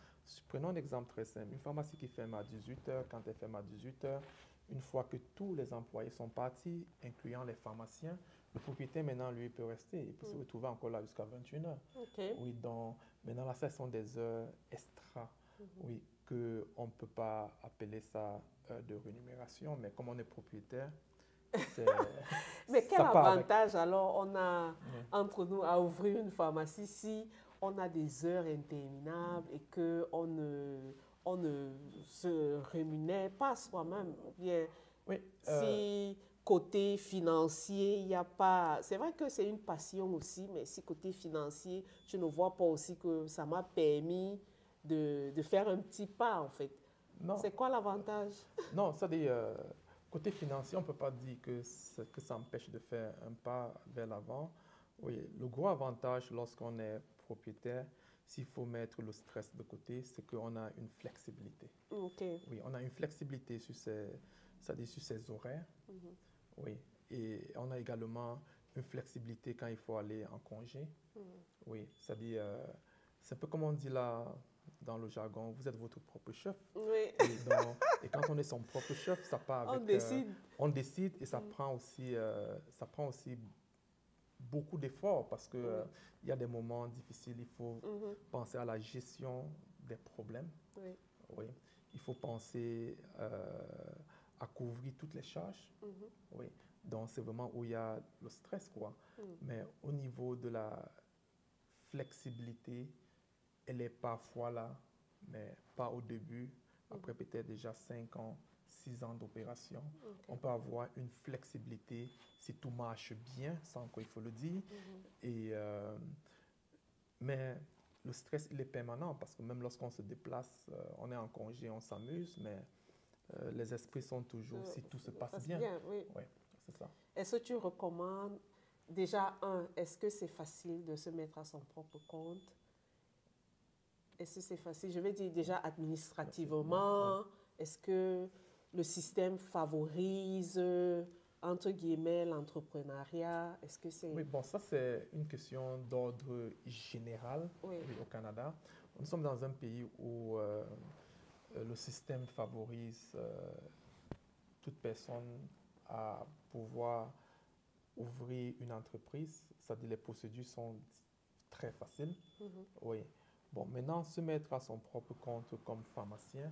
B: Prenons un exemple très simple. Une pharmacie qui ferme à 18 heures, quand elle ferme à 18 heures, une fois que tous les employés sont partis, incluant les pharmaciens, le propriétaire maintenant, lui, peut rester. Il peut se retrouver encore là jusqu'à 21 heures.
A: OK.
B: Oui, donc maintenant, là, ça sont des heures extra, oui, qu'on ne peut pas appeler ça heures de rémunération, mais comme on est propriétaire,
A: mais quel
B: ça part
A: avantage alors on a
B: avec.
A: entre nous à ouvrir une pharmacie si on a des heures interminables et qu'on ne se rémunère pas soi-même? Bien,
B: Oui,
A: si côté financier, il n'y a pas... C'est vrai que c'est une passion aussi, mais si côté financier, tu ne vois pas aussi que ça m'a permis de faire un petit pas en fait.
B: non,
A: C'est quoi l'avantage?
B: non, ça dit, côté financier, on ne peut pas dire que ça empêche de faire un pas vers l'avant. Oui, le gros avantage lorsqu'on est propriétaire, s'il faut mettre le stress de côté, c'est qu'on a une flexibilité.
A: OK.
B: Oui, on a une flexibilité sur sur ses horaires. Oui, et on a également une flexibilité quand il faut aller en congé. Oui, c'est-à-dire, c'est un peu comme on dit là dans le jargon, vous êtes votre propre chef.
A: Oui.
B: Et quand on est son propre chef, ça part avec... on décide et ça prend aussi beaucoup d'efforts parce que il y a des moments difficiles, il faut penser à la gestion des problèmes.
A: Oui.
B: Oui. Il faut penser à couvrir toutes les charges. Oui. Donc, c'est vraiment où il y a le stress, quoi. Mais au niveau de la flexibilité, elle est parfois là, mais pas au début. Après peut-être déjà 5 ans, 6 ans d'opération, on peut avoir une flexibilité si tout marche bien, sans qu'il faut le dire. Et, mais le stress, il est permanent parce que même lorsqu'on se déplace, on est en congé, on s'amuse, mais les esprits sont toujours si tout se passe bien.
A: Oui.
B: Ouais, c'est ça.
A: Est-ce que tu recommandes, déjà, est-ce que c'est facile de se mettre à son propre compte? Est-ce que c'est facile? Je vais dire déjà administrativement, est-ce que le système favorise, entre guillemets, l'entrepreneuriat? Est-ce que c'est...
B: Oui, bon, ça c'est une question d'ordre général
A: Oui.
B: Au Canada. Nous sommes dans un pays où le système favorise toute personne à pouvoir ouvrir une entreprise. C'est-à-dire les procédures sont très faciles. Oui. Bon, maintenant, se mettre à son propre compte comme pharmacien,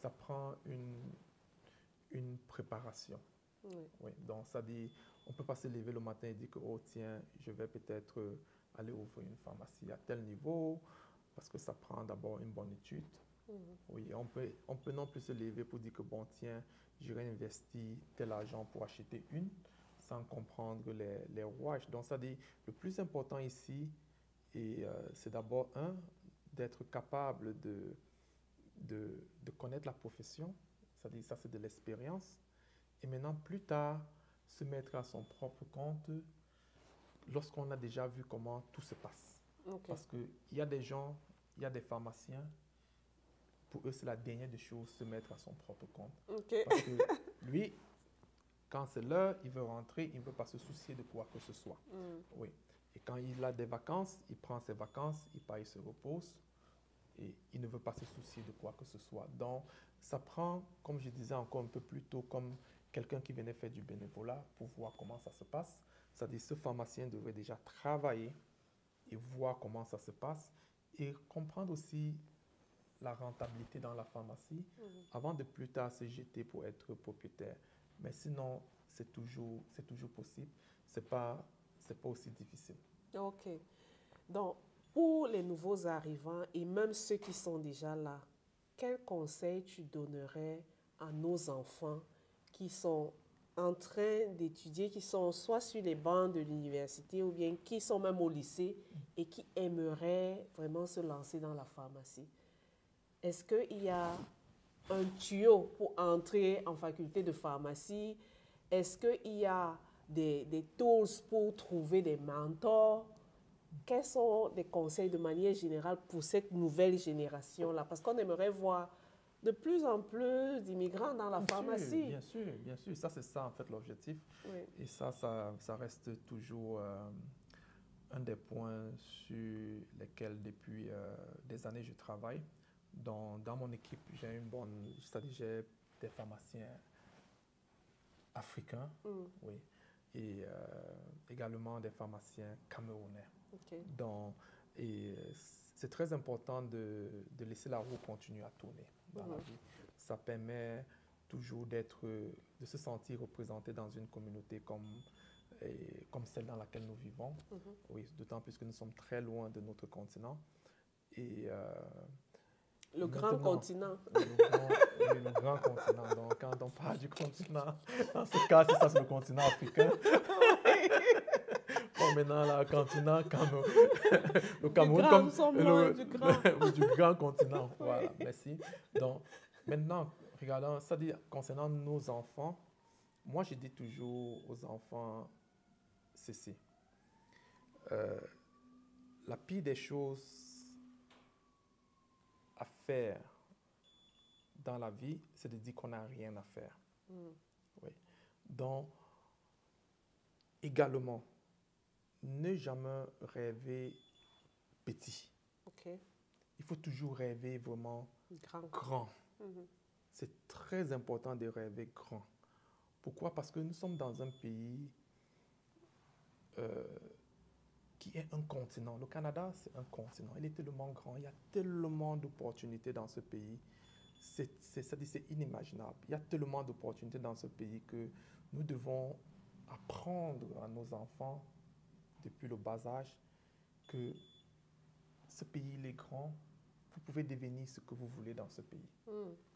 B: ça prend une préparation. Oui. Donc, ça dit, on ne peut pas se lever le matin et dire que, oh tiens, je vais peut-être aller ouvrir une pharmacie à tel niveau, parce que ça prend d'abord une bonne étude. Oui, on peut non plus se lever pour dire que, bon, tiens, j'aurais investi tel argent pour acheter une, sans comprendre les rouages. Donc, ça dit, le plus important ici, c'est d'abord, d'être capable de connaître la profession, c'est-à-dire ça c'est de l'expérience, et maintenant plus tard se mettre à son propre compte lorsqu'on a déjà vu comment tout se passe. Parce qu'il y a des gens, il y a des pharmaciens, pour eux c'est la dernière des choses se mettre à son propre compte. Parce que lui, Quand c'est l'heure, il veut rentrer, il ne veut pas se soucier de quoi que ce soit. Oui. Et quand il a des vacances, il prend ses vacances, il part, il se repose et il ne veut pas se soucier de quoi que ce soit. Donc, ça prend, comme je disais encore un peu plus tôt, comme quelqu'un qui venait faire du bénévolat pour voir comment ça se passe. C'est-à-dire, ce pharmacien devrait déjà travailler et voir comment ça se passe et comprendre aussi la rentabilité dans la pharmacie avant de plus tard se jeter pour être propriétaire. Mais sinon, c'est toujours possible. C'est pas aussi difficile.
A: OK. Donc, pour les nouveaux arrivants et même ceux qui sont déjà là, quel conseil tu donnerais à nos enfants qui sont en train d'étudier, qui sont soit sur les bancs de l'université ou bien qui sont même au lycée et qui aimeraient vraiment se lancer dans la pharmacie? Est-ce qu'il y a un tuyau pour entrer en faculté de pharmacie? Est-ce qu'il y a des tools pour trouver des mentors? Quels sont les conseils de manière générale pour cette nouvelle génération-là? Parce qu'on aimerait voir de plus en plus d'immigrants dans la pharmacie.
B: Bien sûr, bien sûr. Ça, c'est ça, en fait, l'objectif.
A: Oui.
B: Et ça reste toujours un des points sur lesquels, depuis des années, je travaille. Dans mon équipe, c'est-à-dire j'ai des pharmaciens africains, oui, et également des pharmaciens camerounais.
A: Okay.
B: C'est très important de laisser la roue continuer à tourner dans la vie. Ça permet toujours de se sentir représenté dans une communauté comme celle dans laquelle nous vivons. Oui, d'autant plus que nous sommes très loin de notre continent. Et
A: le grand continent.
B: Le grand continent. Donc, quand on parle du continent, dans ce cas, c'est le continent africain. Bon, maintenant, le continent, le Cameroun, du grand continent. Voilà, merci. Donc, maintenant, regardons, c'est-à-dire, concernant nos enfants, moi, je dis toujours aux enfants ceci. La pire des choses à faire dans la vie, c'est de dire qu'on n'a rien à faire. Oui. Donc, également, ne jamais rêver petit.
A: Okay.
B: Il faut toujours rêver vraiment grand. C'est très important de rêver grand. Pourquoi? Parce que nous sommes dans un pays qui est un continent. Le Canada, c'est un continent. Il est tellement grand. Il y a tellement d'opportunités dans ce pays. C'est inimaginable. Il y a tellement d'opportunités dans ce pays que nous devons apprendre à nos enfants depuis le bas âge que ce pays il est grand. Vous pouvez devenir ce que vous voulez dans ce pays.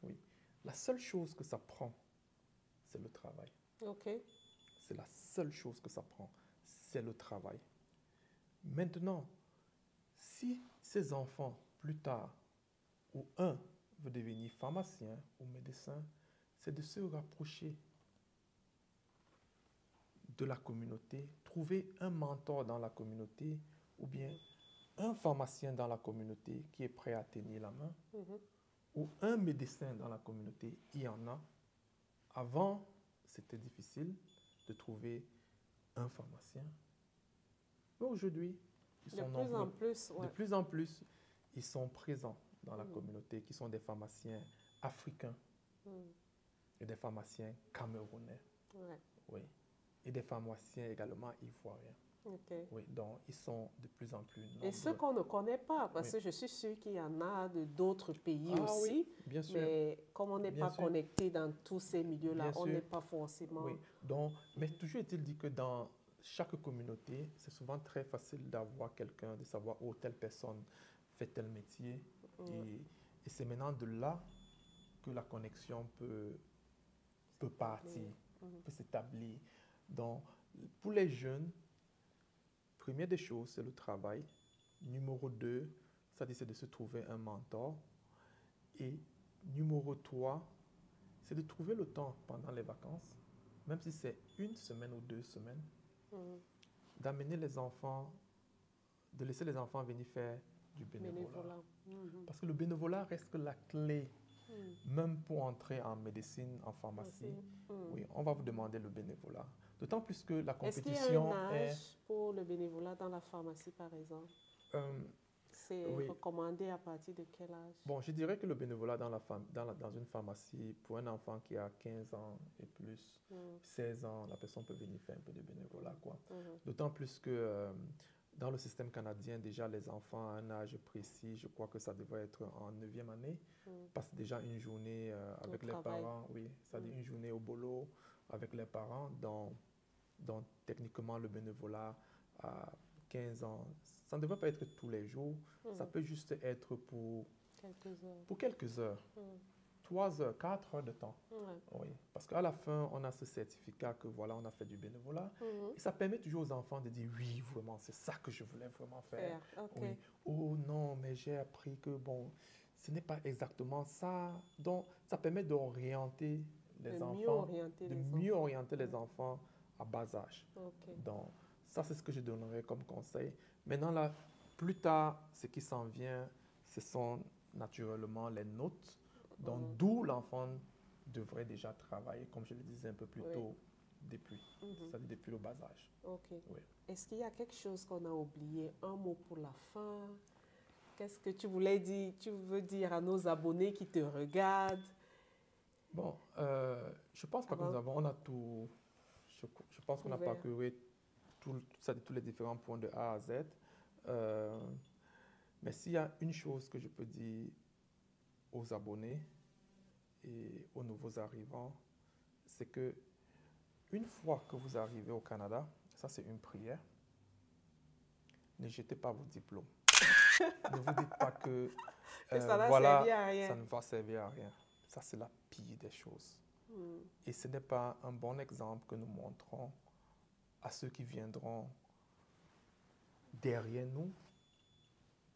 B: Oui. La seule chose que ça prend, c'est le travail.
A: Okay.
B: C'est la seule chose que ça prend, c'est le travail. Maintenant, si ces enfants, plus tard, ou un veut devenir pharmacien ou médecin, c'est de se rapprocher de la communauté, trouver un mentor dans la communauté ou bien un pharmacien dans la communauté qui est prêt à tenir la main ou un médecin dans la communauté. Il y en a. Avant, c'était difficile de trouver un pharmacien. Mais aujourd'hui, ils sont nombreux. De plus en plus, ils sont présents dans la communauté, qui sont des pharmaciens africains et des pharmaciens camerounais. Oui. Et des pharmaciens également ivoiriens.
A: Okay.
B: Oui, donc ils sont de plus en plus nombreux.
A: Et ceux qu'on ne connaît pas, parce que je suis sûre qu'il y en a d'autres pays aussi,
B: oui, bien sûr.
A: Mais comme on n'est pas connecté dans tous ces milieux-là, on n'est pas forcément...
B: Oui, donc, mais toujours est-il dit que dans chaque communauté, c'est souvent très facile d'avoir quelqu'un, de savoir où telle personne fait tel métier. Et c'est maintenant de là que la connexion peut partir, peut s'établir. Donc, pour les jeunes, première des choses, c'est le travail. Numéro 2, c'est de se trouver un mentor. Et numéro 3, c'est de trouver le temps pendant les vacances, même si c'est 1 semaine ou 2 semaines, d'amener les enfants, de laisser les enfants venir faire du bénévolat. Parce que le bénévolat reste la clé Même pour entrer en médecine, en pharmacie, oui, on va vous demander le bénévolat. D'autant plus que la
A: Est-ce qu'il y a
B: compétition
A: un âge pour le bénévolat dans la pharmacie, par exemple? C'est
B: oui.
A: recommandé à partir de quel âge?
B: Bon, je dirais que le bénévolat dans une pharmacie, pour un enfant qui a 15 ans et plus, 16 ans, la personne peut venir faire un peu de bénévolat, quoi. D'autant plus que dans le système canadien, déjà, les enfants à un âge précis, je crois que ça devrait être en 9e année, passent déjà une journée avec les parents, oui, ça dit une journée au boulot avec les parents, donc techniquement, le bénévolat à 15 ans, ça ne devrait pas être tous les jours, ça peut juste être pour quelques heures. 3 heures, 4 heures de temps. Oui, parce qu'à la fin, on a ce certificat que voilà, on a fait du bénévolat. Et ça permet toujours aux enfants de dire oui, vraiment, c'est ça que je voulais vraiment faire. Oui. Oh non, mais j'ai appris que bon, ce n'est pas exactement ça. Donc, ça permet d'orienter les enfants, de mieux orienter les enfants à bas âge. Donc, ça, c'est ce que je donnerais comme conseil. Maintenant, là, plus tard, ce qui s'en vient, ce sont naturellement les notes. Donc, d'où l'enfant devrait déjà travailler, comme je le disais un peu plus tôt, c'est-à-dire depuis le bas âge.
A: Oui. Est-ce qu'il y a quelque chose qu'on a oublié? Un mot pour la fin? Qu'est-ce que tu voulais dire, tu veux dire à nos abonnés qui te regardent?
B: Bon, je pense pas que on a tout, je pense qu'on n'a pas couvert tous les différents points de A à Z. Mais s'il y a une chose que je peux dire aux abonnés et aux nouveaux arrivants, c'est que une fois que vous arrivez au Canada, ça c'est une prière, ne jetez pas vos diplômes. Ne vous dites pas que voilà, ça ne va servir à rien. Ça c'est la pire des choses. Et ce n'est pas un bon exemple que nous montrons à ceux qui viendront derrière nous,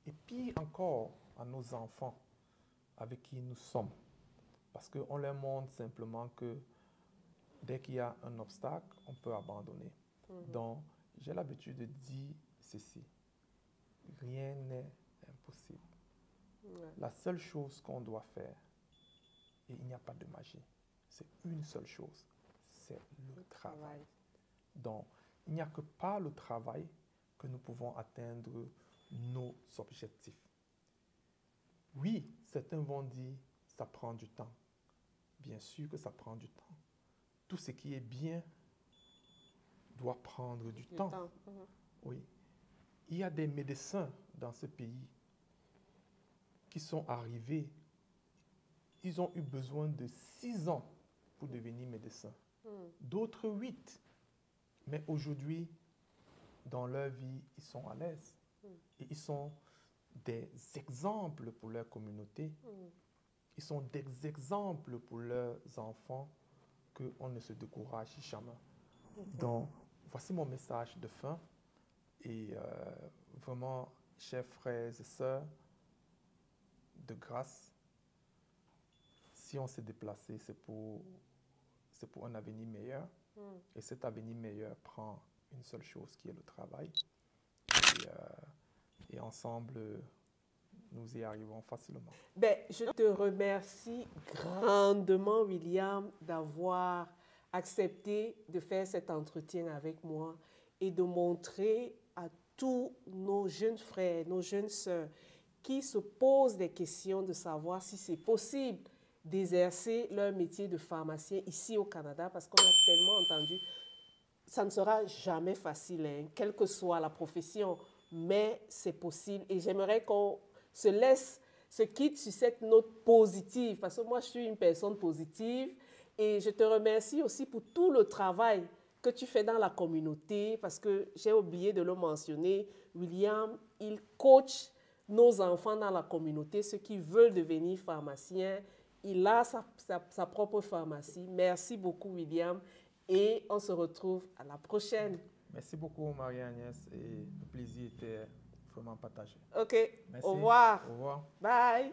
B: et pire encore à nos enfants avec qui nous sommes. Parce qu'on leur montre simplement que dès qu'il y a un obstacle, on peut abandonner. Donc, j'ai l'habitude de dire ceci. Rien n'est impossible. La seule chose qu'on doit faire, et il n'y a pas de magie, c'est une seule chose, c'est le travail. Donc, il n'y a que par le travail que nous pouvons atteindre nos objectifs. Oui, certains vont dire, ça prend du temps. Bien sûr que ça prend du temps. Tout ce qui est bien doit prendre du temps. Oui. Il y a des médecins dans ce pays qui sont arrivés, ils ont eu besoin de 6 ans pour devenir médecins. D'autres 8. Mais aujourd'hui, dans leur vie, ils sont à l'aise. Et ils sont des exemples pour leur communauté. Ils sont des exemples pour leurs enfants, qu'on ne se décourage jamais. Donc, voici mon message de fin. Et vraiment, chers frères et sœurs, de grâce, si on s'est déplacé, c'est pour un avenir meilleur. Et cet avenir meilleur prend une seule chose qui est le travail. Et ensemble, nous y arrivons facilement.
A: Ben, je te remercie grandement, William, d'avoir accepté de faire cet entretien avec moi et de montrer à tous nos jeunes frères, nos jeunes sœurs qui se posent des questions de savoir si c'est possible d'exercer leur métier de pharmacien ici au Canada, parce qu'on a tellement entendu, ça ne sera jamais facile, hein, quelle que soit la profession, mais c'est possible. Et j'aimerais qu'on se quitte sur cette note positive, parce que moi, je suis une personne positive. Et je te remercie aussi pour tout le travail que tu fais dans la communauté, parce que j'ai oublié de le mentionner. William, il coach nos enfants dans la communauté, ceux qui veulent devenir pharmaciens. Il a sa propre pharmacie. Merci beaucoup, William. Et on se retrouve à la prochaine.
B: Merci beaucoup, Marie-Agnès. Et le plaisir était vraiment partagé.
A: OK.
B: Merci.
A: Au revoir.
B: Au revoir.
A: Bye.